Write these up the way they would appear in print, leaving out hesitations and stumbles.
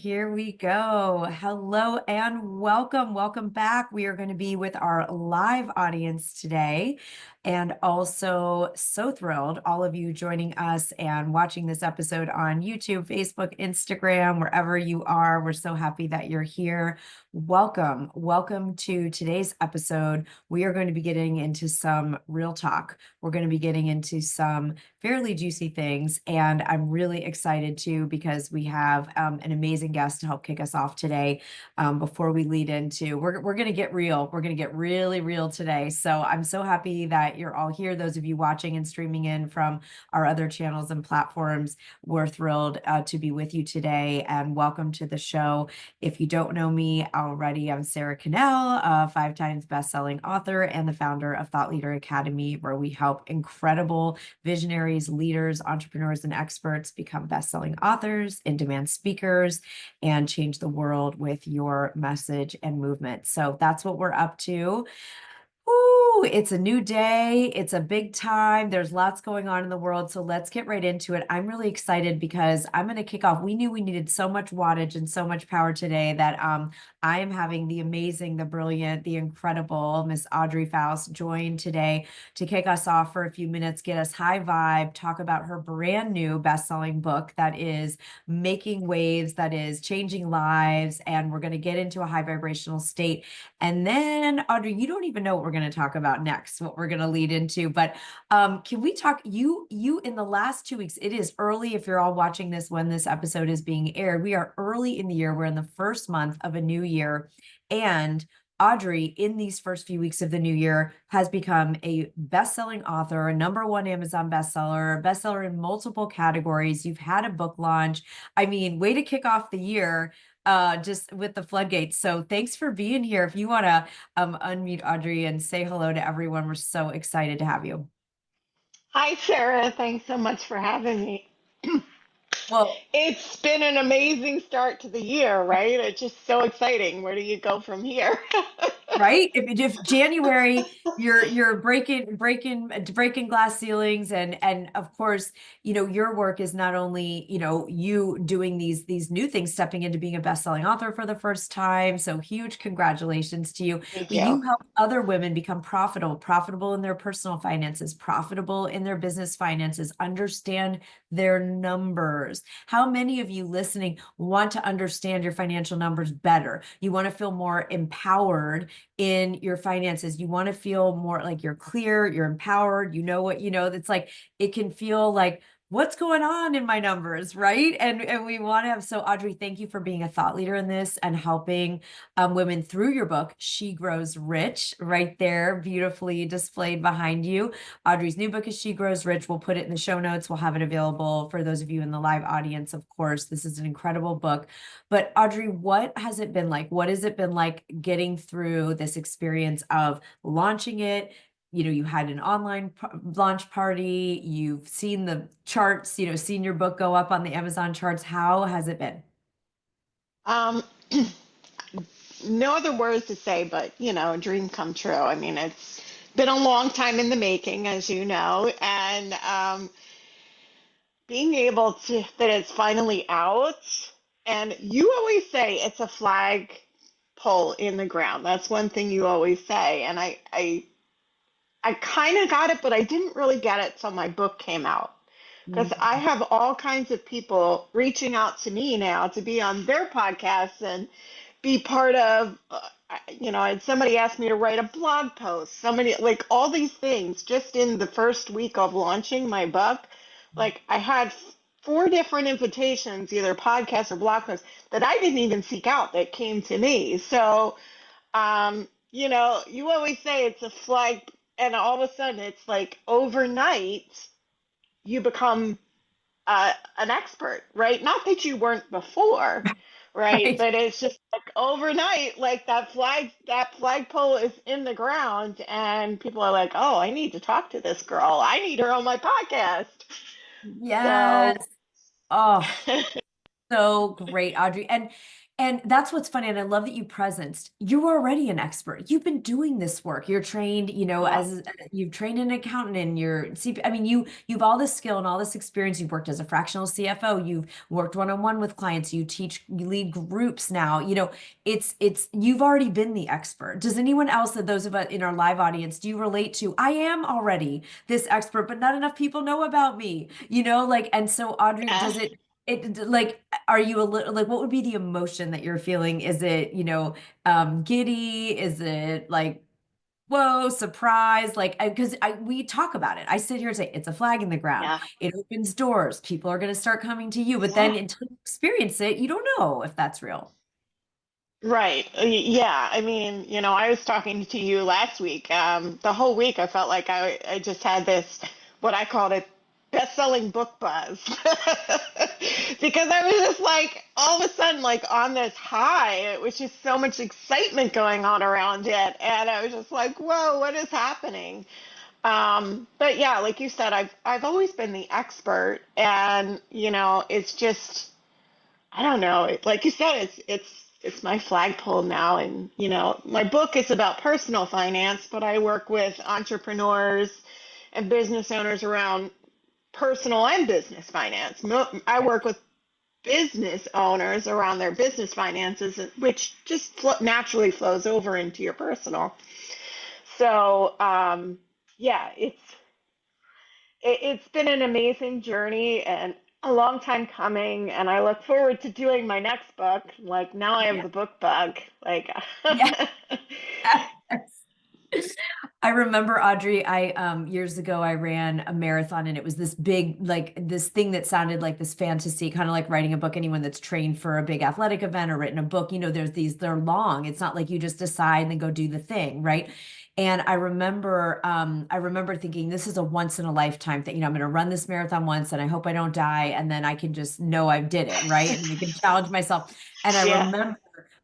Here we go. Hello and welcome. Welcome back. We are going to be with our live audience today. And also, so thrilled, all of you joining us and watching this episode on YouTube, Facebook, Instagram, wherever you are. We're so happy that you're here. Welcome. Welcome to today's episode. We are going to be getting into some real talk. We're going to be getting into some fairly juicy things. And I'm really excited too, because we have an amazing guest to help kick us off today. Before we lead into, we're going to get real. We're going to get really real today. So I'm so happy that you're all here. Those of you watching and streaming in from our other channels and platforms, we're thrilled to be with you today, and welcome to the show. If you don't know me already, I'm Sarah Cannell, a 5 times best-selling author and the founder of Thought Leader Academy, where we help incredible visionaries, leaders, entrepreneurs, and experts become best-selling authors, in-demand speakers, and change the world with your message and movement. So that's what we're up to. Ooh, it's a new day. It's a big time. There's lots going on in the world. So let's get right into it. I'm really excited because I'm going to kick off. We knew we needed so much wattage and so much power today that I am having the amazing, the brilliant, the incredible Miss Audrey Faust join today to kick us off for a few minutes, get us high vibe, talk about her brand new best-selling book that is making waves, that is changing lives. And we're going to get into a high vibrational state. And then, Audrey, you don't even know what we're going to talk about next, what we're going to lead into. But can we talk, you in the last 2 weeks, it is early if you're all watching this when this episode is being aired. We are early in the year. We're in the first month of a new year. And Audrey, in these first few weeks of the new year, has become a best-selling author, a #1 Amazon bestseller in multiple categories. You've had a book launch. I mean, way to kick off the year just with the floodgates. So thanks for being here. If you want to unmute Audrey and say hello to everyone, we're so excited to have you. Hi, Sarah. Thanks so much for having me. Well, It's been an amazing start to the year, right? It's just so exciting. Where do you go from here? right? If January you're breaking glass ceilings, and of course, your work is not only, you doing these new things, stepping into being a best-selling author for the first time. So huge congratulations to you. Thank But you. you help other women become profitable in their personal finances, profitable in their business finances, understand their numbers. How many of you listening want to understand your financial numbers better? You want to feel more empowered in your finances. You want to feel more like you're clear, you're empowered, you know what you know. It's like it can feel like, what's going on in my numbers, right? And we want to have, so Audrey, thank you for being a thought leader in this and helping women through your book, She Grows Rich, right there, beautifully displayed behind you. Audrey's new book is She Grows Rich. We'll put it in the show notes. We'll have it available for those of you in the live audience. Of course, this is an incredible book. But Audrey, what has it been like? What has it been like getting through this experience of launching it? You had an online launch party, you've seen the charts, seen your book go up on the Amazon charts. How has it been? Um, no other words to say, but a dream come true. I mean, it's been a long time in the making, as you know, and being able to that it's finally out. And you always say it's a flag pole in the ground. That's one thing you always say, and I kind of got it, but I didn't really get it till my book came out. Because I Mm. have all kinds of people reaching out to me now to be on their podcasts and be part of, I had somebody ask me to write a blog post, somebody, like all these things just in the first week of launching my book. Like I had 4 different invitations, either podcasts or blog posts, that I didn't even seek out that came to me. So, you always say it's a flag, and all of a sudden it's like overnight you become an expert, right? Not that you weren't before, right? Right. But it's just like overnight, like that flagpole is in the ground, and people are like, "Oh, I need to talk to this girl. I need her on my podcast." So, Yes. Oh. so great, Audrey. And that's what's funny. And I love that you presenced. You're already an expert. You've been doing this work. You're trained, Yeah. as you've trained an accountant and you're CP. I mean, you've all this skill and all this experience. You've worked as a fractional CFO. You've worked one-on-one with clients. You lead groups now. It's you've already been the expert. Does anyone else, that those of us in our live audience, do you relate to? I am already this expert, but not enough people know about me. And so Audrey, Yeah. does it like, are you a little like, what would be the emotion that you're feeling? Is it, giddy? Is it like, whoa, surprise? Like, because we talk about it. I sit here and say it's a flag in the ground. Yeah. It opens doors. People are going to start coming to you. But Yeah. then until you experience it, you don't know if that's real. Right. Yeah. I mean, I was talking to you last week. The whole week I felt like I just had this, what I called it, best-selling book buzz. Because I was just like all of a sudden like on this high. It was just so much excitement going on around it. And I was just like, whoa, what is happening? But yeah, like you said, I've always been the expert, and it's just I don't know. Like you said, it's my flagpole now, and my book is about personal finance, but I work with entrepreneurs and business owners around personal and business finance. I work with business owners around their business finances, which just naturally flows over into your personal. So, yeah, it's been an amazing journey and a long time coming, and I look forward to doing my next book. Like now I have Yeah. the book bug. Like Yeah. I remember, Audrey, I years ago I ran a marathon, and it was this big, like this thing that sounded like this fantasy, kind of like writing a book. Anyone that's trained for a big athletic event or written a book, they're long. It's not like you just decide and then go do the thing, right? And I remember thinking this is a once in a lifetime thing. I'm going to run this marathon once, and I hope I don't die, and then I can just know I did it, right? And I can challenge myself. And I yeah. remember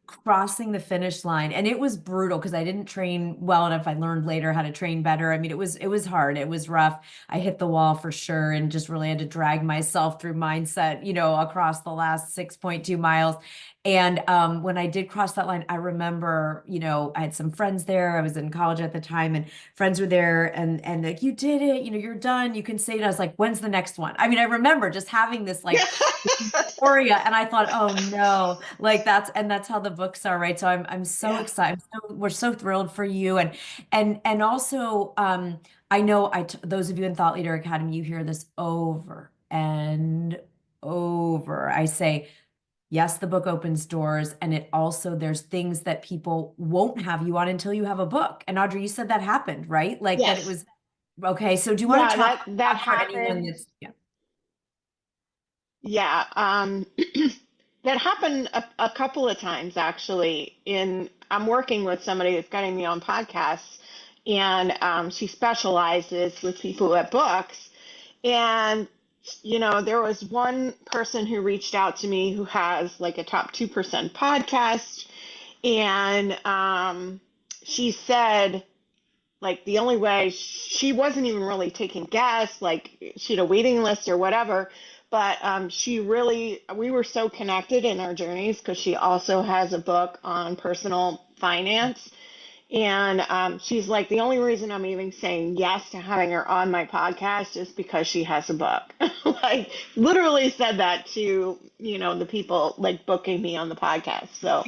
crossing the finish line, and it was brutal because I didn't train well enough. I learned later how to train better. I mean, it was hard, it was rough. I hit the wall for sure, and just really had to drag myself through mindset, across the last 6.2 miles. And when I did cross that line, I remember, I had some friends there. I was in college at the time, and friends were there, and like, you did it, you're done, you can say it. I was like, when's the next one? I mean, I remember just having this Yeah. like euphoria, and I thought, oh no, like that's how the books are, right? So I'm so Yeah. excited. We're so thrilled for you, and also I know those of you in Thought Leader Academy, you hear this over and over. I say, yes, the book opens doors, and it also, there's things that people won't have you on until you have a book. And Audrey, you said that happened, right? Like that it Yes. was okay. So do you want to Yeah, talk that about that for anyone happened. that's, yeah. Yeah. That happened a couple of times actually. I'm working with somebody that's getting me on podcasts, and she specializes with people at books. And there was one person who reached out to me who has like a top 2% podcast, and she said like the only way she wasn't even really taking guests, like she had a waiting list or whatever. But we were so connected in our journeys because she also has a book on personal finance. And she's like, the only reason I'm even saying yes to having her on my podcast is because she has a book. Like, literally said that to, the people like booking me on the podcast. So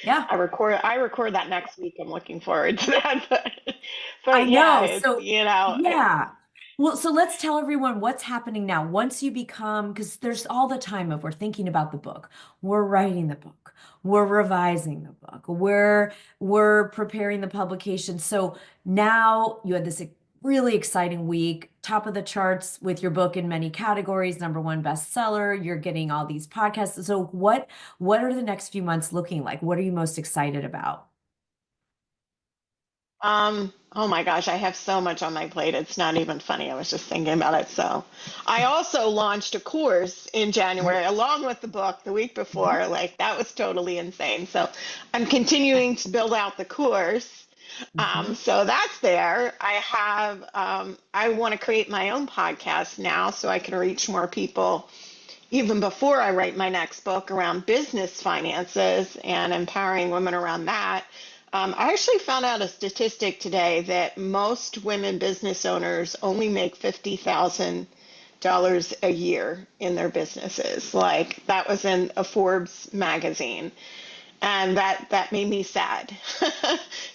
Yeah. I record that next week. I'm looking forward to that. But I yeah, know. it's, So, yeah. Well, so let's tell everyone what's happening now. Once you become, because there's all the time of we're thinking about the book, we're writing the book, we're revising the book, we're preparing the publication. So now you had this really exciting week, top of the charts with your book in many categories, number one bestseller. You're getting all these podcasts. So what are the next few months looking like? What are you most excited about? oh my gosh, I have so much on my plate. It's not even funny. I was just thinking about it. So, I also launched a course in January along with the book the week before. Like, that was totally insane. So, I'm continuing to build out the course. Mhm. So that's there. I want to create my own podcast now so I can reach more people, even before I write my next book around business finances and empowering women around that, I actually found out a statistic today that most women business owners only make $50,000 a year in their businesses. Like that was in a Forbes magazine. And that made me sad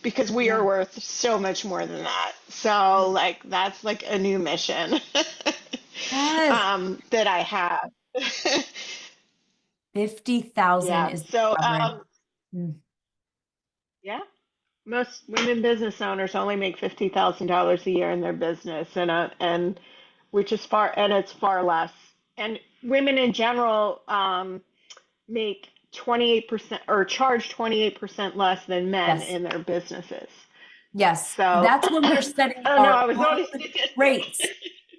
because we are Yeah. worth so much more than that. So like that's like a new mission Yes. that I have. 50,000 Yeah. is the So average. Mm. yeah, most women business owners only make $50,000 a year in their business, and which is far, and it's far less. And women in general make 28% or charge 28% less than men Yes. in their businesses. Yes. So That's when we're I setting don't know. I our was on a own statistic. rates.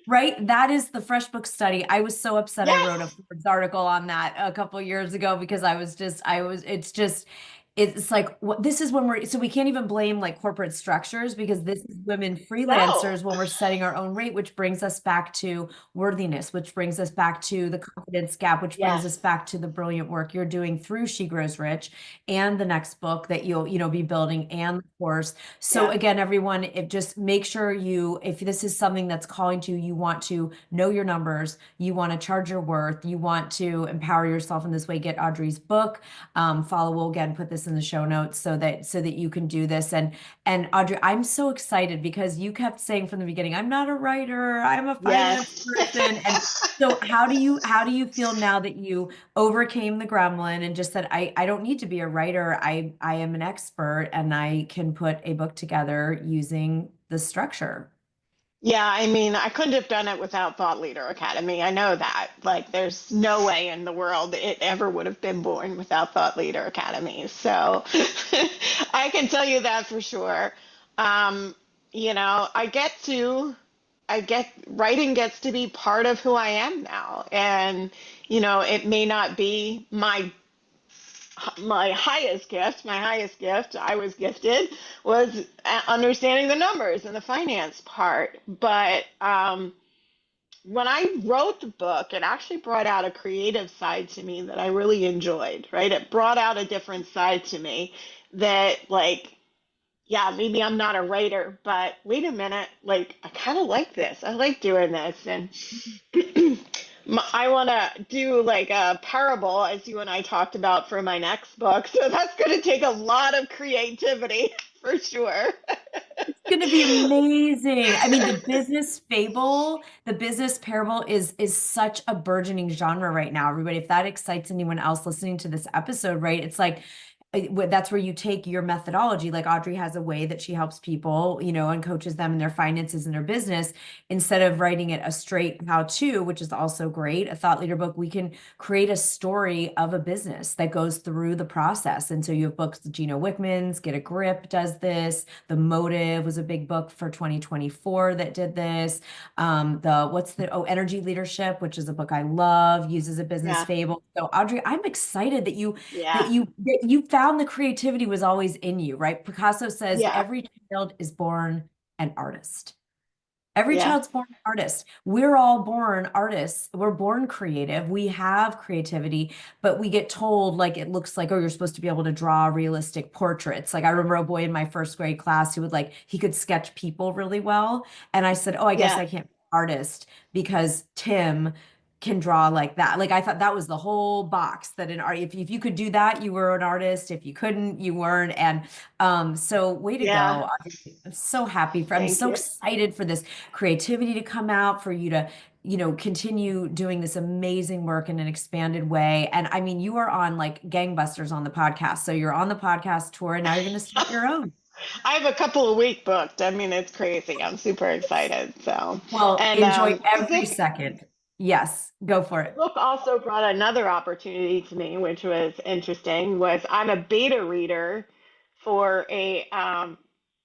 Right? That is the FreshBooks study. I was so upset I wrote a Yes. Forbes article on that a couple years ago because it's like what this is when we can't even blame like corporate structures because this is women No. freelancers when we're setting our own rate, which brings us back to worthiness, which brings us back to the confidence gap, which brings us Yes. back to the brilliant work you're doing through She Grows Rich and the next book that you'll be building and the course. So Yeah. again, everyone, if just make sure if this is something that's calling to you, you want to know your numbers, you want to charge your worth, you want to empower yourself in this way, get Audrey's book. Follow, we'll again put this in the show notes so that you can do this. And Audrey, I'm so excited because you kept saying from the beginning, I'm not a writer, I'm a finance Yes. person. And so how do you feel now that you overcame the gremlin and just said, I don't need to be a writer. I am an expert and I can put a book together using the structure. Yeah, I mean, I couldn't have done it without Thought Leader Academy. I know that. Like, there's no way in the world it ever would have been born without Thought Leader Academy. So I can tell you that for sure. Um, writing gets to be part of who I am now. And, it may not be my highest gift, I was gifted, was understanding the numbers and the finance part. But when I wrote the book, it actually brought out a creative side to me that I really enjoyed, right? It brought out a different side to me that, like, yeah, maybe I'm not a writer, but wait a minute, like, I kind of like this. I like doing this. And I want to do like a parable, as you and I talked about for my next book. So that's going to take a lot of creativity for sure. Going to be amazing. I mean, the business parable is such a burgeoning genre right now. Everybody, if that excites anyone else listening to this episode, right? It's like that's where you take your methodology. Like Audrey has a way that she helps people, and coaches them in their finances and their business. Instead of writing it a straight how to, which is also great, a thought leader book, we can create a story of a business that goes through the process. And so you have books, Gino Wickman's Get a Grip does this. The Motive was a big book for 2024 that did this. Energy Leadership, which is a book I love, uses a business Yeah, fable. So Audrey, I'm excited that you that yeah, you that you found the creativity was always in you, right? Picasso says yeah, every child is born an artist. Every yeah, child's born an artist. We're all born artists. We're born creative. We have creativity, but we get told like it looks like, oh, you're supposed to be able to draw realistic portraits. Like I remember a boy in my first grade class who he could sketch people really well. And I said, oh, I guess yeah, I can't be an artist because Tim can draw like that. Like I thought that was the whole box that an art, if you could do that, you were an artist. If you couldn't, you weren't. And so way to yeah. go. I'm Thank so you. excited for this creativity to come out, for you to, continue doing this amazing work in an expanded way. And I mean, you are on like gangbusters on the podcast. So you're on the podcast tour and now you're going to start your own. I have a couple of week booked. I mean, it's crazy. I'm super excited. So, Well, and enjoy the every book second. Yes, go for it. book also brought another opportunity to me, which was interesting. Was I'm a beta reader for a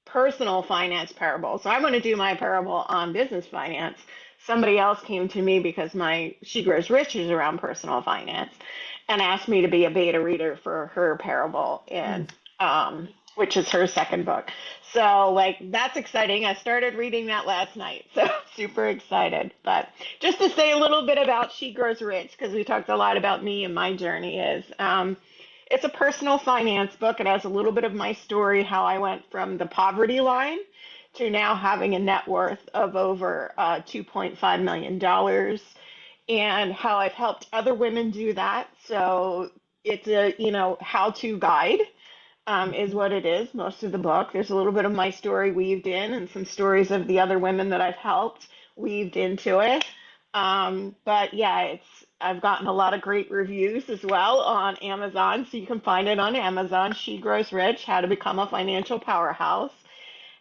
personal finance parable. So I'm going to do my parable on business finance. Somebody else came to me because my She Grows Rich is around personal finance, and asked me to be a beta reader for her parable. Mm. And which is her second book. So, like, that's exciting. I started reading that last night. So, super excited. But just to say a little bit about She Grows Rich, because we talked a lot about me and my journey, is it's a personal finance book. It has a little bit of my story, how I went from the poverty line to now having a net worth of over $2.5 million, and how I've helped other women do that. So it's a, how-to guide, is what it is, most of the book. There's a little bit of my story weaved in and some stories of the other women that I've helped weaved into it. But yeah, I've gotten a lot of great reviews as well on Amazon, so you can find it on Amazon. She Grows Rich: How to Become a Financial Powerhouse.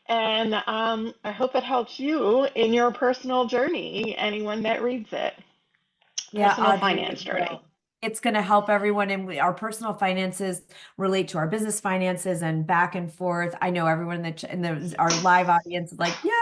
And I hope it helps you in your personal journey, anyone that reads it. Yeah, Personal Audrey, finance it journey. will. It's going to help everyone, and our personal finances relate to our business finances and back and forth. I know everyone in our live audience is like, yeah.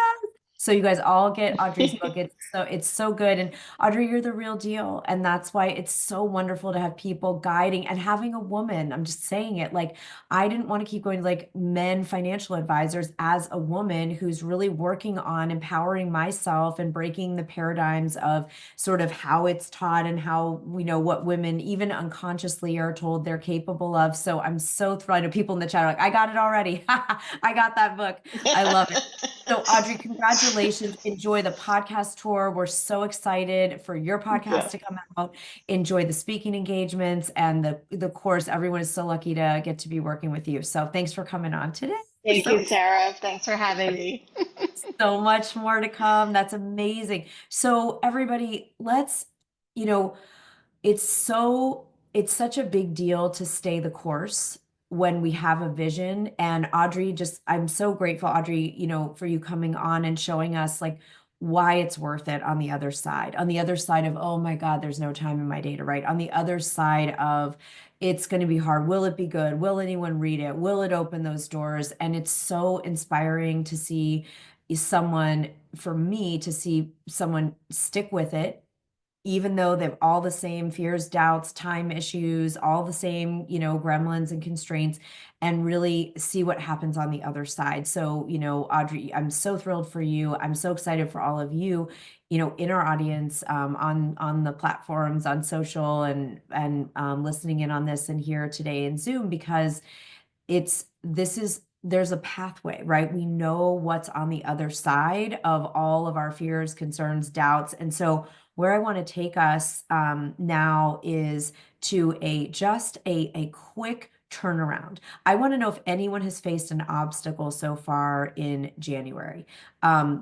So you guys all get Audrey's book. It's so good. And Audrey, you're the real deal. And that's why it's so wonderful to have people guiding and having a woman. I'm just saying it, like, I didn't want to keep going to like men financial advisors as a woman who's really working on empowering myself and breaking the paradigms of sort of how it's taught and how we know what women even unconsciously are told they're capable of. So I'm so thrilled. I know people in the chat are like, I got it already. I got that book. I love it. So Audrey, congratulations. Enjoy the podcast tour. We're so excited for your podcast So, to come out. Enjoy the speaking engagements and the course. Everyone is so lucky to get to be working with you. So thanks for coming on today. We're thank so you, excited. Sarah. Thanks for having me. So much more to come. That's amazing. So everybody, you know, it's such a big deal to stay the course when we have a vision. And Audrey, I'm so grateful, Audrey, for you coming on and showing us like why it's worth it on the other side. On the other side of, oh my God, there's no time in my day to write. On the other side of, it's going to be hard. Will it be good? Will anyone read it? Will it open those doors? And it's so inspiring to see someone, for me, to see someone stick with it even though they've all the same fears, doubts, time issues, all the same, gremlins and constraints, and really see what happens on the other side. So, Audrey, I'm so thrilled for you. I'm so excited for all of you, in our audience, on the platforms, on social, and listening in on this and here today in Zoom, because there's a pathway, right? We know what's on the other side of all of our fears, concerns, doubts. And so where I want to take us now is to a quick turnaround. I want to know if anyone has faced an obstacle so far in January.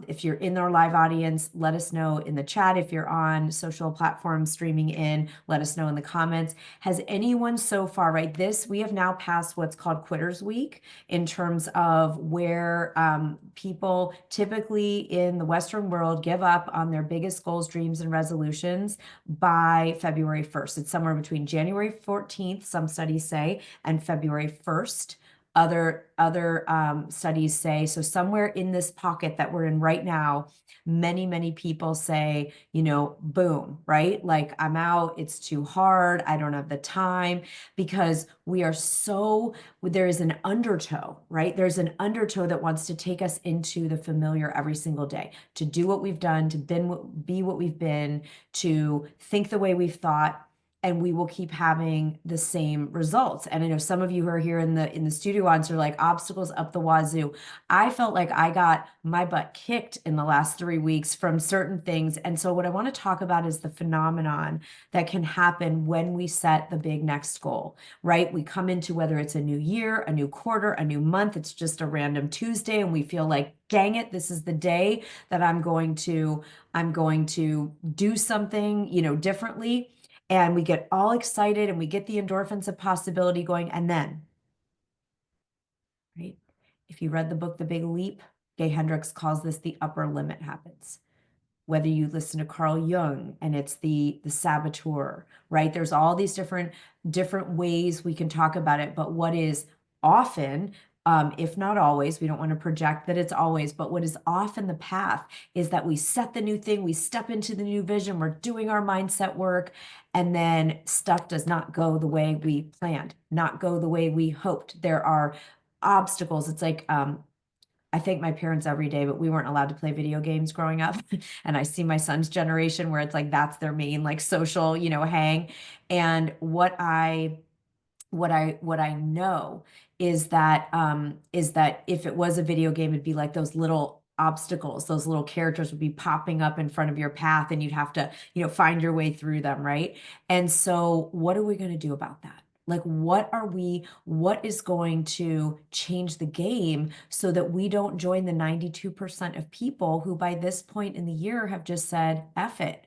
If you're in our live audience, let us know in the chat. If you're on social platforms streaming in, let us know in the comments. Has anyone so far, right? We have now passed what's called Quitters Week in terms of where people typically in the Western world give up on their biggest goals, dreams, and resolutions by February 1st. It's somewhere between January 14th, some studies say, and February 1st. Other studies say, so somewhere in this pocket that we're in right now, many people say, boom, right? Like, I'm out, it's too hard, I don't have the time, because there is an undertow, right? There's an undertow that wants to take us into the familiar every single day, to do what we've done, to be what we've been, to think the way we've thought, and we will keep having the same results. And I know some of you who are here in the studio audience are like, obstacles up the wazoo. I felt like I got my butt kicked in the last 3 weeks from certain things. And so what I want to talk about is the phenomenon that can happen when we set the big next goal, right? We come into, whether it's a new year, a new quarter, a new month, it's just a random Tuesday, and we feel like, dang it, this is the day that I'm going to do something, differently. And we get all excited and we get the endorphins of possibility going. And then, right? If you read the book, The Big Leap, Gay Hendricks calls this the upper limit happens. Whether you listen to Carl Jung and it's the saboteur, right? There's all these different ways we can talk about it. But what is often, if not always, we don't want to project that it's always, but what is often the path is that we set the new thing, we step into the new vision, we're doing our mindset work, and then stuff does not go the way we planned, not go the way we hoped. There are obstacles. It's like, I thank my parents every day, but we weren't allowed to play video games growing up. And I see my son's generation where it's like that's their main like social, hang. And what I know is that if it was a video game, it'd be like those little obstacles, those little characters would be popping up in front of your path, and you'd have to, find your way through them, right? And so, what are we going to do about that? Like, what is going to change the game so that we don't join the 92% of people who by this point in the year have just said, F it.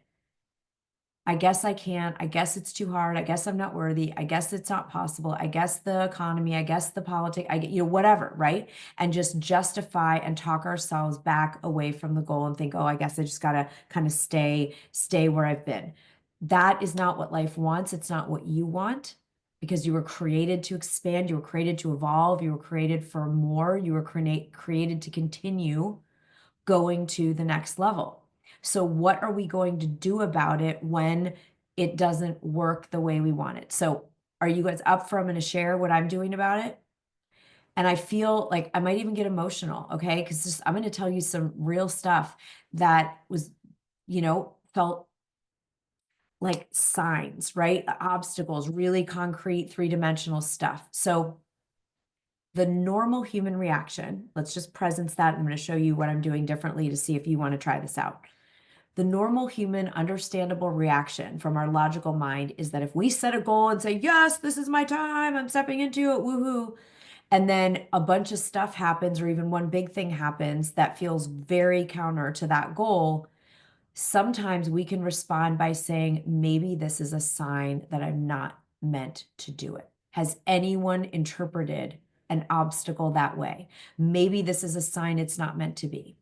I guess I can't. I guess it's too hard. I guess I'm not worthy. I guess it's not possible. I guess the economy, I guess the politics, I get, whatever, right? And just justify and talk ourselves back away from the goal and think, oh, I guess I just gotta kind of stay where I've been. That is not what life wants. It's not what you want because you were created to expand. You were created to evolve. You were created for more. You were created to continue going to the next level. So what are we going to do about it when it doesn't work the way we want it? So are you guys up for I'm going to share what I'm doing about it? And I feel like I might even get emotional, okay? Because I'm going to tell you some real stuff that was, felt like signs, right? Obstacles, really concrete, three-dimensional stuff. So the normal human reaction, let's just presence that. I'm going to show you what I'm doing differently to see if you want to try this out. The normal human understandable reaction from our logical mind is that if we set a goal and say, yes, this is my time, I'm stepping into it, woohoo, and then a bunch of stuff happens or even one big thing happens that feels very counter to that goal, sometimes we can respond by saying, maybe this is a sign that I'm not meant to do it. Has anyone interpreted an obstacle that way? Maybe this is a sign it's not meant to be.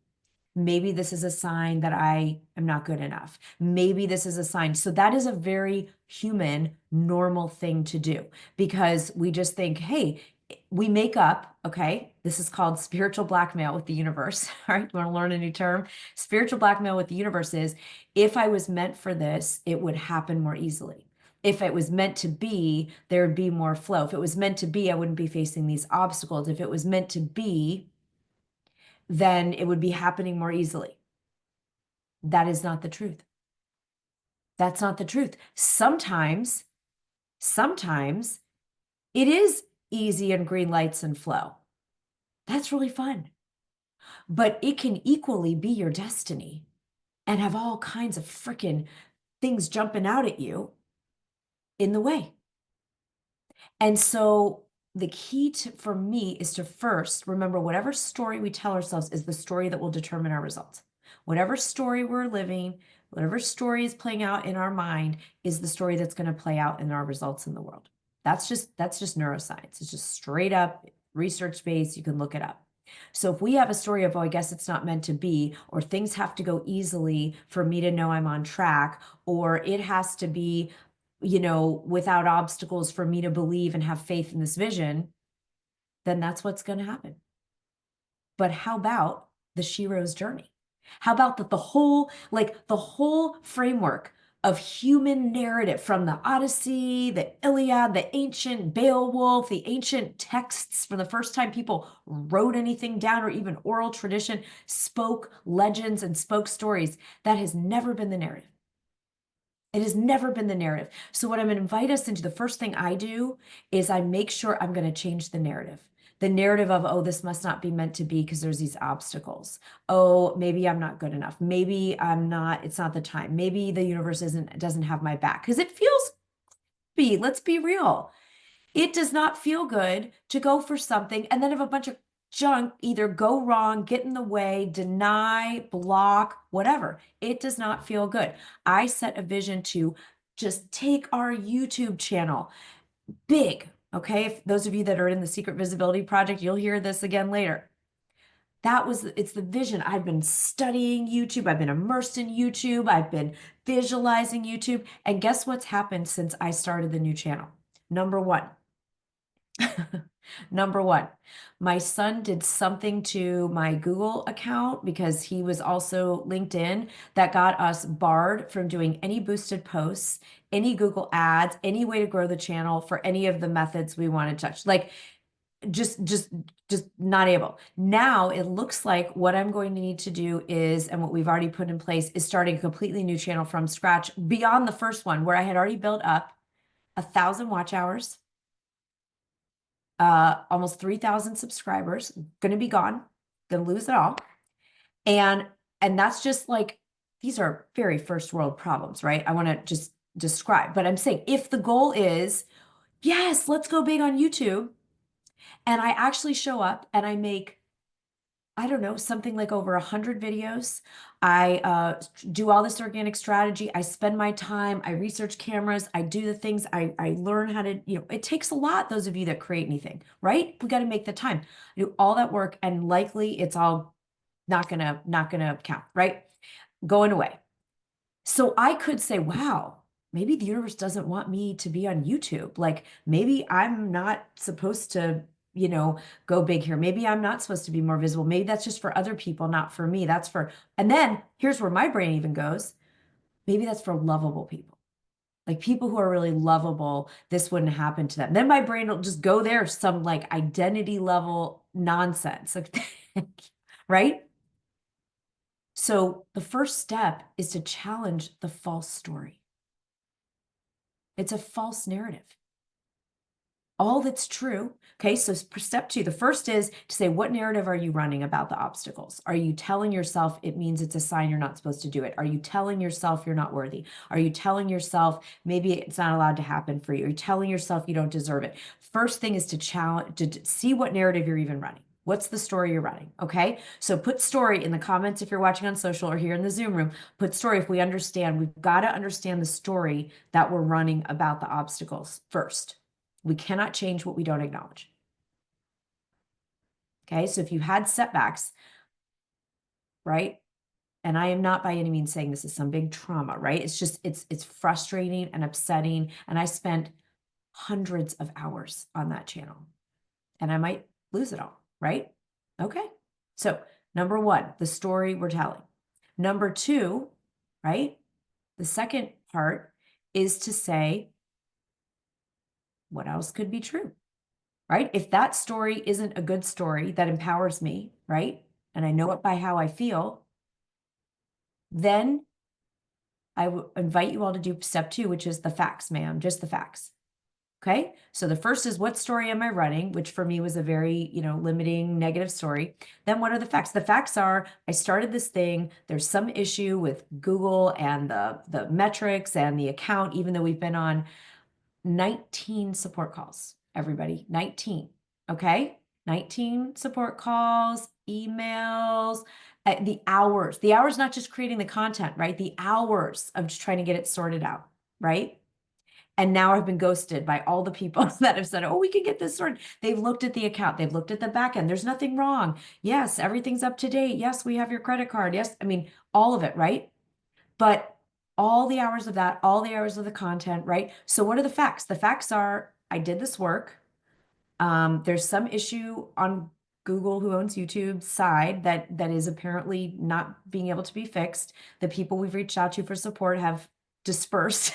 Maybe this is a sign that I am not good enough. Maybe this is a sign. So that is a very human, normal thing to do because we just think, hey, we make up, okay? This is called spiritual blackmail with the universe. All right, you want to learn a new term? Spiritual blackmail with the universe is if I was meant for this, it would happen more easily. If it was meant to be, there would be more flow. If it was meant to be, I wouldn't be facing these obstacles. If it was meant to be, then it would be happening more easily. That is not the truth. That's not the truth. Sometimes it is easy and green lights and flow. That's really fun. But it can equally be your destiny and have all kinds of freaking things jumping out at you in the way. And so the key for me is to first remember whatever story we tell ourselves is the story that will determine our results. Whatever story we're living, whatever story is playing out in our mind is the story that's going to play out in our results in the world. That's just neuroscience. It's just straight up research based. You can look it up. So if we have a story of, oh, I guess it's not meant to be, or things have to go easily for me to know I'm on track, or it has to be, without obstacles for me to believe and have faith in this vision, then that's what's going to happen. But how about the Shiro's journey? How about that the whole framework of human narrative from the Odyssey, the Iliad, the ancient Beowulf, the ancient texts from the first time people wrote anything down or even oral tradition spoke legends and spoke stories, that has never been the narrative. It has never been the narrative. So what I'm going to invite us into, the first thing I do is I make sure I'm going to change the narrative. The narrative of, oh, this must not be meant to be because there's these obstacles. Oh, maybe I'm not good enough. Maybe it's not the time. Maybe the universe doesn't have my back. Because it feels, let's be real. It does not feel good to go for something and then have a bunch of junk either go wrong, get in the way, deny, block, whatever. It does not feel good. I set a vision to just take our YouTube channel big. Okay. If those of you that are in the Secret Visibility Project, you'll hear this again later. It's the vision. I've been studying YouTube. I've been immersed in YouTube. I've been visualizing YouTube. And guess what's happened since I started the new channel? Number one, my son did something to my Google account because he was also LinkedIn that got us barred from doing any boosted posts, any Google ads, any way to grow the channel for any of the methods we want to touch. Like just not able. Now it looks like what I'm going to need to do is, and what we've already put in place is starting a completely new channel from scratch beyond the first one where I had already built up 1,000 watch hours, almost 3,000 subscribers, gonna be gone, gonna lose it all. And that's just like, these are very first world problems, right? I want to just describe, but I'm saying if the goal is, yes, let's go big on YouTube, and I actually show up and I make, I don't know, something like over 100 videos. I do all this organic strategy. I spend my time, I research cameras, I do the things, I learn how to, it takes a lot, those of you that create anything, right? We got to make the time. I do all that work, and likely it's all not gonna count, right? Going away. So I could say, wow, maybe the universe doesn't want me to be on YouTube. Like maybe I'm not supposed to, go big here. Maybe I'm not supposed to be more visible. Maybe that's just for other people, not for me. And then here's where my brain even goes. Maybe that's for lovable people. Like people who are really lovable, this wouldn't happen to them. Then my brain will just go there, some like identity level nonsense. Right? So the first step is to challenge the false story. It's a false narrative. All that's true. Okay, so step two, the first is to say, what narrative are you running about the obstacles? Are you telling yourself it means it's a sign you're not supposed to do it? Are you telling yourself you're not worthy? Are you telling yourself maybe it's not allowed to happen for you? Are you telling yourself you don't deserve it? First thing is to challenge, to see what narrative you're even running. What's the story you're running? Okay, so put story in the comments if you're watching on social or here in the Zoom room. Put story if we understand. We've got to understand the story that we're running about the obstacles first. We cannot change what we don't acknowledge. Okay, so if you had setbacks, right? And I am not by any means saying this is some big trauma, right? It's just, it's frustrating and upsetting. And I spent hundreds of hours on that channel, and I might lose it all, right? Okay, so number one, the story we're telling. Number two, right? The second part is to say, what else could be true? Right? If that story isn't a good story that empowers me, right? And I know it by how I feel, then I will invite you all to do step two, which is the facts, ma'am, just the facts. Okay. So the first is, what story am I running? Which for me was a very, limiting negative story. Then what are the facts? The facts are, I started this thing. There's some issue with Google and the metrics and the account, even though we've been on 19 support calls, everybody, 19. Okay. 19 support calls, emails, the hours, not just creating the content, right? The hours of just trying to get it sorted out, right? And now I've been ghosted by all the people that have said, oh, we can get this sorted. They've looked at the account. They've looked at the back end. There's nothing wrong. Yes, everything's up to date. Yes, we have your credit card. Yes, I mean, all of it, right? But all the hours of that, all the hours of the content, right? So what are the facts? The facts are, I did this work. There's some issue on Google, who owns YouTube's side, that is apparently not being able to be fixed. The people we've reached out to for support have dispersed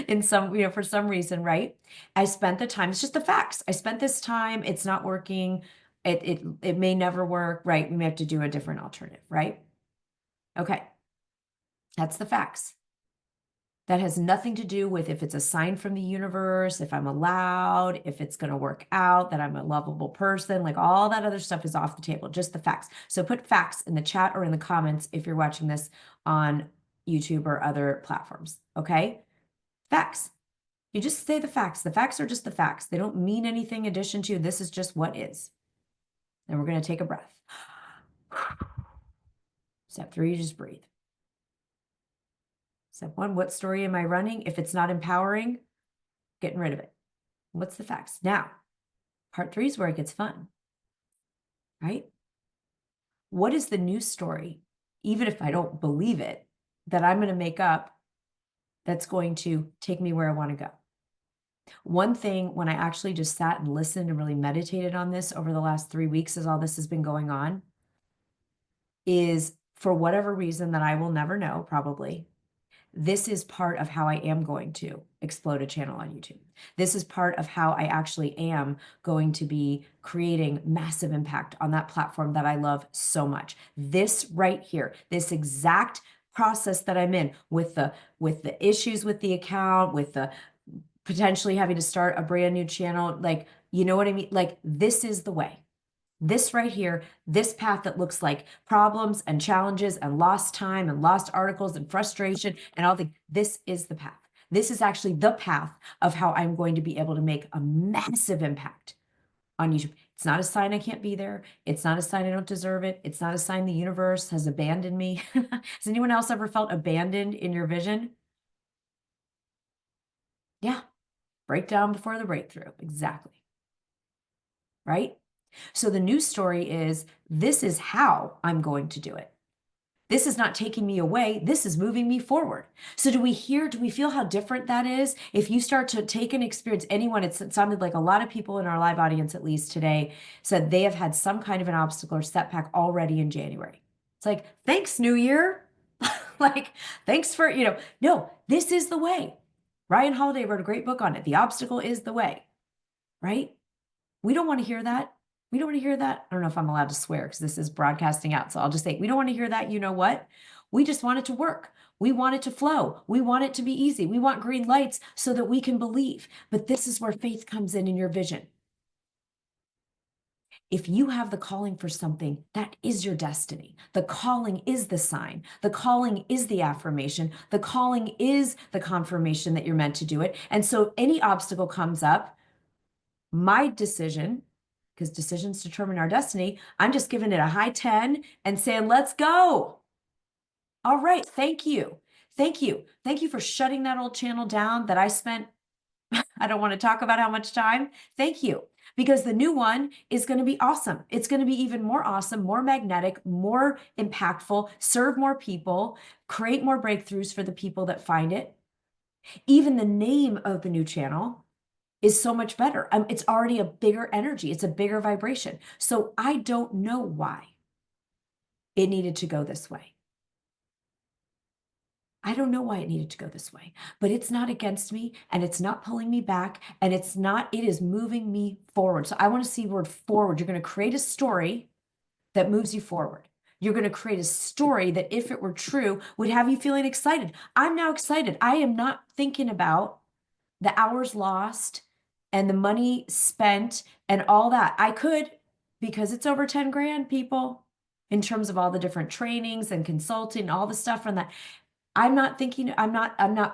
in some, for some reason, right? I spent the time, it's just the facts. I spent this time, it's not working. It may never work, right? We may have to do a different alternative, right? Okay. That's the facts. That has nothing to do with if it's a sign from the universe, if I'm allowed, if it's going to work out, that I'm a lovable person. Like all that other stuff is off the table, just the facts. So put facts in the chat or in the comments if you're watching this on YouTube or other platforms. Okay? Facts. You just say the facts. The facts are just the facts. They don't mean anything in addition to this is just what is. And we're going to take a breath. Step three, just breathe. Step one, what story am I running? If it's not empowering, getting rid of it. What's the facts? Now, part three is where it gets fun, right? What is the new story, even if I don't believe it, that I'm going to make up that's going to take me where I want to go? One thing, when I actually just sat and listened and really meditated on this over the last 3 weeks as all this has been going on, is for whatever reason that I will never know, probably, this is part of how I am going to explode a channel on YouTube. This is part of how I actually am going to be creating massive impact on that platform that I love so much. This right here, this exact process that I'm in with the issues with the account, with the potentially having to start a brand new channel, like, you know what I mean? Like, this is the way. This right here, this path that looks like problems and challenges and lost time and lost articles and frustration and all this is the path. This is actually the path of how I'm going to be able to make a massive impact on YouTube. It's not a sign I can't be there. It's not a sign I don't deserve it. It's not a sign the universe has abandoned me. Has anyone else ever felt abandoned in your vision? Yeah. Breakdown before the breakthrough. Exactly. Right? So the news story is, this is how I'm going to do it. This is not taking me away. This is moving me forward. So do we feel how different that is? If you start to take an experience, it sounded like a lot of people in our live audience, at least today, said they have had some kind of an obstacle or setback already in January. It's like, thanks, New Year. Like, thanks for, no, this is the way. Ryan Holiday wrote a great book on it. The obstacle is the way, right? We don't want to hear that. We don't want to hear that. I don't know if I'm allowed to swear because this is broadcasting out. So I'll just say, we don't want to hear that. You know what? We just want it to work. We want it to flow. We want it to be easy. We want green lights so that we can believe. But this is where faith comes in your vision. If you have the calling for something, that is your destiny. The calling is the sign. The calling is the affirmation. The calling is the confirmation that you're meant to do it. And so any obstacle comes up, my decision, because decisions determine our destiny, I'm just giving it a high 10 and saying, let's go. All right. Thank you. Thank you. Thank you for shutting that old channel down that I spent, I don't want to talk about how much time. Thank you. Because the new one is going to be awesome. It's going to be even more awesome, more magnetic, more impactful, serve more people, create more breakthroughs for the people that find it. Even the name of the new channel is so much better. It's already a bigger energy. It's a bigger vibration. So I don't know why it needed to go this way. I don't know why it needed to go this way, but it's not against me and it's not pulling me back and it is moving me forward. So I want to see word forward. You're going to create a story that moves you forward. You're going to create a story that, if it were true, would have you feeling excited. I'm now excited. I am not thinking about the hours lost and the money spent and all that. I could, because it's over 10 grand, people, in terms of all the different trainings and consulting, all the stuff from that. I'm not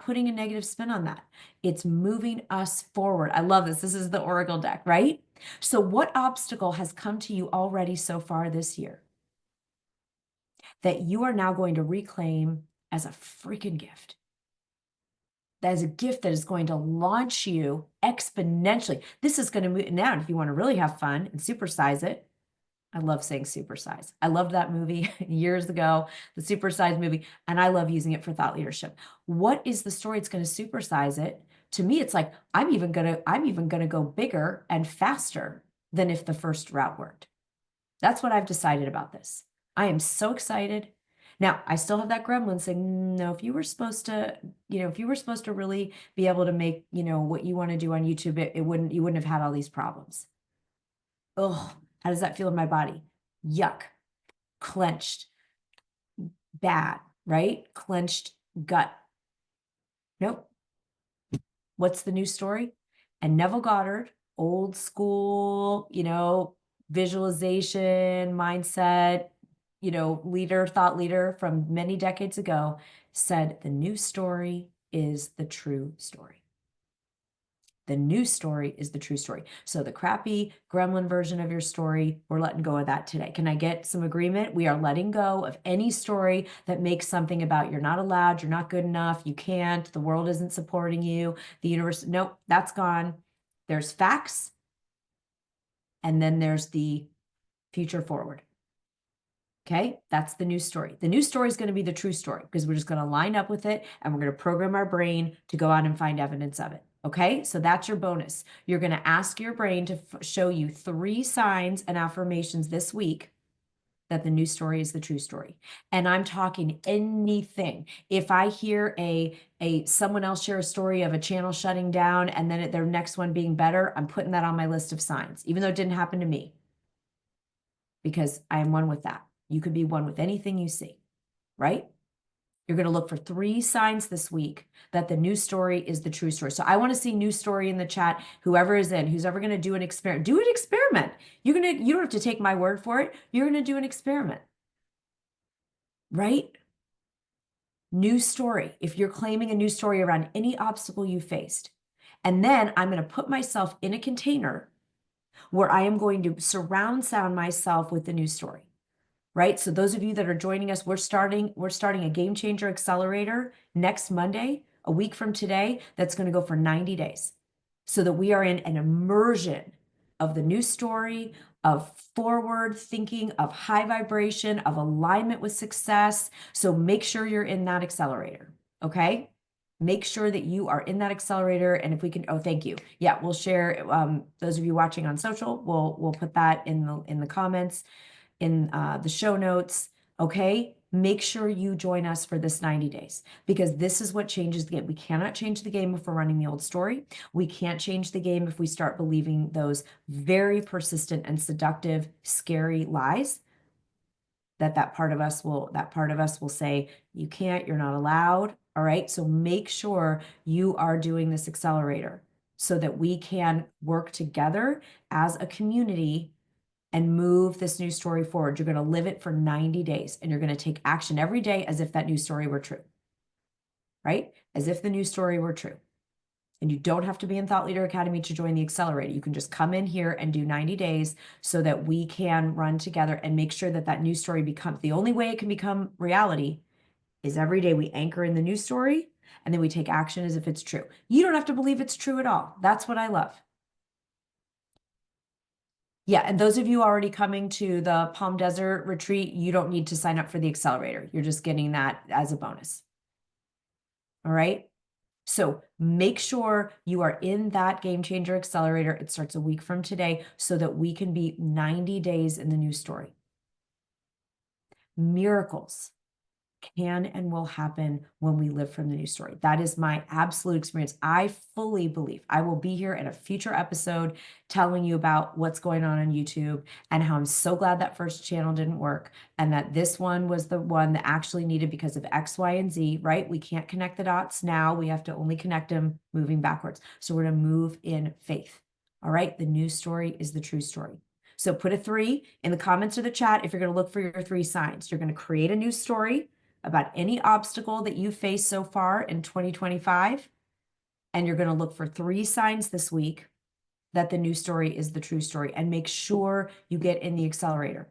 putting a negative spin on that. It's moving us forward. I love this. This is the Oracle deck, right? So what obstacle has come to you already so far this year that you are now going to reclaim as a freaking gift? That is a gift that is going to launch you exponentially. This is going to move now. If you want to really have fun and supersize it, I love saying supersize. I loved that movie years ago, the Supersize movie, and I love using it for thought leadership. What is the story that's going to supersize it? To me, it's like, I'm even gonna go bigger and faster than if the first route worked. That's what I've decided about this. I am so excited. Now, I still have that gremlin saying, no, if you were supposed to really be able to make, what you want to do on YouTube, you wouldn't have had all these problems. Oh, how does that feel in my body? Yuck, clenched, bad, right? Clenched gut. Nope. What's the new story? And Neville Goddard, old school, visualization, mindset, thought leader from many decades ago, said the new story is the true story. The new story is the true story. So the crappy gremlin version of your story, we're letting go of that today. Can I get some agreement? We are letting go of any story that makes something about you're not allowed, you're not good enough, you can't, the world isn't supporting you, the universe, nope, that's gone. There's facts, and then there's the future forward. Okay, that's the new story. The new story is going to be the true story because we're just going to line up with it and we're going to program our brain to go out and find evidence of it. Okay, so that's your bonus. You're going to ask your brain to show you 3 signs and affirmations this week that the new story is the true story. And I'm talking anything. If I hear someone else share a story of a channel shutting down and then their next one being better, I'm putting that on my list of signs, even though it didn't happen to me, because I am one with that. You could be one with anything you see, right? You're going to look for 3 signs this week that the new story is the true story. So I want to see new story in the chat. Whoever is in, who's ever going to do an experiment, do an experiment. You don't have to take my word for it. You're going to do an experiment, right? New story. If you're claiming a new story around any obstacle you faced, and then I'm going to put myself in a container where I am going to surround sound myself with the new story. Right? So those of you that are joining us, we're starting a Game Changer Accelerator next Monday, a week from today, that's going to go for 90 days. So that we are in an immersion of the new story, of forward thinking, of high vibration, of alignment with success. So make sure you're in that accelerator. Okay? Make sure that you are in that accelerator. And if we can, oh, thank you. Yeah, we'll share, those of you watching on social, we'll put that in the comments, in the show notes, okay? Make sure you join us for this 90 days, because this is what changes the game. We cannot change the game if we're running the old story. We can't change the game if we start believing those very persistent and seductive, scary lies that part of us will say, you can't, you're not allowed. All right. So make sure you are doing this accelerator so that we can work together as a community and move this new story forward. You're going to live it for 90 days and you're going to take action every day as if that new story were true, right? As if the new story were true. And you don't have to be in Thought Leader Academy to join the accelerator. You can just come in here and do 90 days so that we can run together and make sure that that new story becomes, the only way it can become reality is every day we anchor in the new story and then we take action as if it's true. You don't have to believe it's true at all. That's what I love. Yeah, and those of you already coming to the Palm Desert retreat, you don't need to sign up for the accelerator. You're just getting that as a bonus. All right? So make sure you are in that Game Changer Accelerator. It starts a week from today so that we can be 90 days in the new story. Miracles can and will happen when we live from the new story. That is my absolute experience. I fully believe I will be here in a future episode telling you about what's going on YouTube and how I'm so glad that first channel didn't work and that this one was the one that actually needed because of X, Y, and Z, right? We can't connect the dots now. We have to only connect them moving backwards. So we're going to move in faith. All right. The new story is the true story. So put a 3 in the comments or the chat if you're going to look for your 3 signs. You're going to create a new story about any obstacle that you face so far in 2025. And you're going to look for 3 signs this week that the new story is the true story, and make sure you get in the accelerator.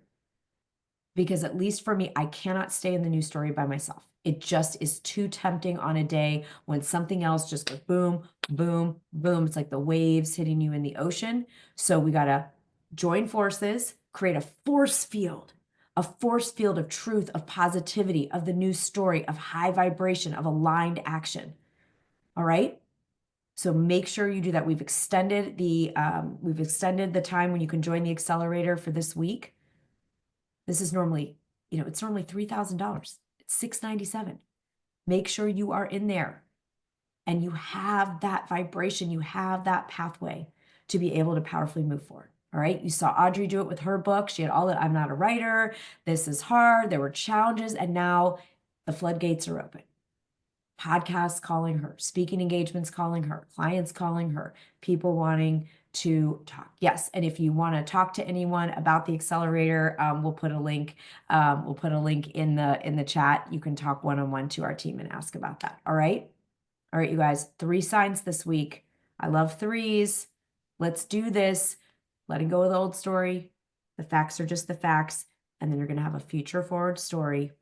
Because at least for me, I cannot stay in the new story by myself. It just is too tempting on a day when something else just goes boom, boom, boom. It's like the waves hitting you in the ocean. So we got to join forces, create a force field of truth, of positivity, of the new story, of high vibration, of aligned action. All right. So make sure you do that. We've extended the time when you can join the accelerator for this week. This is normally, it's normally $3,000. It's $697. Make sure you are in there and you have that vibration, you have that pathway to be able to powerfully move forward. All right. You saw Audrey do it with her book. She had all that. I'm not a writer. This is hard. There were challenges. And now the floodgates are open. Podcasts calling her, speaking engagements calling her, clients calling her, people wanting to talk. Yes. And if you want to talk to anyone about the accelerator, we'll put a link. We'll put a link in the chat. You can talk one-on-one to our team and ask about that. All right. All right, you guys, 3 signs this week. I love 3s. Let's do this. Letting go of the old story. The facts are just the facts. And then you're going to have a future forward story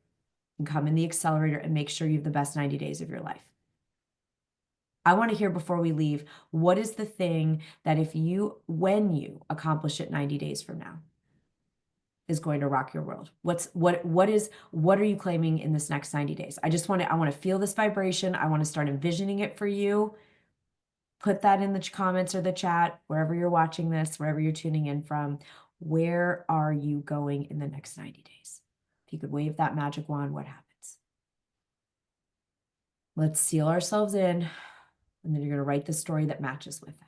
and come in the accelerator and make sure you have the best 90 days of your life. I want to hear before we leave, what is the thing that when you accomplish it 90 days from now is going to rock your world? What are you claiming in this next 90 days? I want to feel this vibration. I want to start envisioning it for you. Put that in the comments or the chat, wherever you're watching this, wherever you're tuning in from. Where are you going in the next 90 days? If you could wave that magic wand, what happens? Let's seal ourselves in, and then you're going to write the story that matches with that.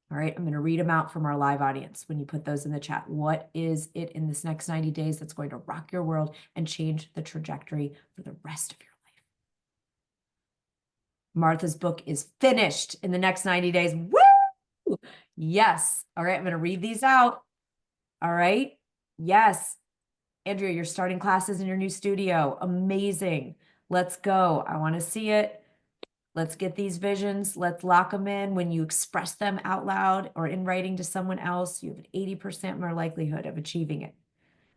All right, I'm going to read them out from our live audience when you put those in the chat. What is it in this next 90 days that's going to rock your world and change the trajectory for the rest of your life? Martha's book is finished in the next 90 days. Woo! Yes. All right, I'm going to read these out. All right. Yes. Andrea, you're starting classes in your new studio. Amazing. Let's go. I want to see it. Let's get these visions. Let's lock them in. When you express them out loud or in writing to someone else, you have an 80% more likelihood of achieving it.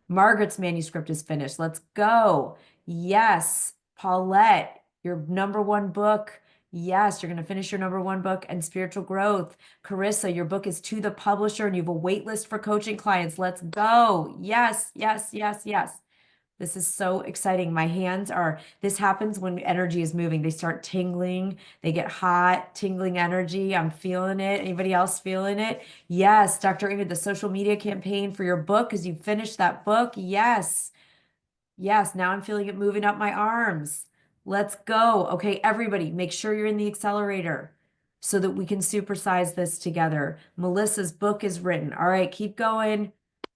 Margaret's manuscript is finished. Let's go. Yes. Paulette, your #1 book. Yes, you're going to finish your #1 book and spiritual growth. Carissa, your book is to the publisher and you have a wait list for coaching clients. Let's go. Yes, yes, yes, yes. This is so exciting. My hands are, this happens when energy is moving. They start tingling, they get hot, tingling energy. I'm feeling it. Anybody else feeling it? Yes, Dr. Ingrid, the social media campaign for your book, as you finished that book. Yes. Yes, now I'm feeling it moving up my arms. Let's go. Okay, everybody, make sure you're in the accelerator so that we can supersize this together. Melissa's book is written. All right, keep going.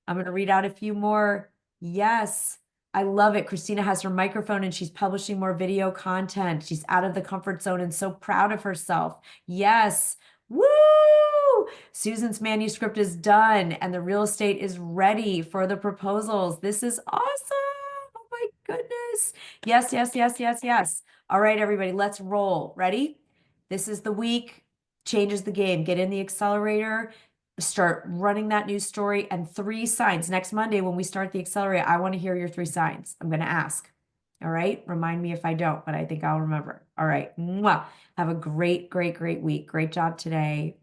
I'm going to read out a few more. Yes, I love it. Christina has her microphone and she's publishing more video content. She's out of the comfort zone and so proud of herself. Yes. Woo! Susan's manuscript is done and the real estate is ready for the proposals. This is awesome. Oh my goodness. Yes, yes, yes, yes, yes. All right, everybody, let's roll. Ready? This is the week. Changes the game. Get in the accelerator. Start running that news story and 3 signs. Next Monday, when we start the accelerator, I want to hear your 3 signs. I'm going to ask. All right. Remind me if I don't, but I think I'll remember. All right. Mwah. Have a great, great, great week. Great job today.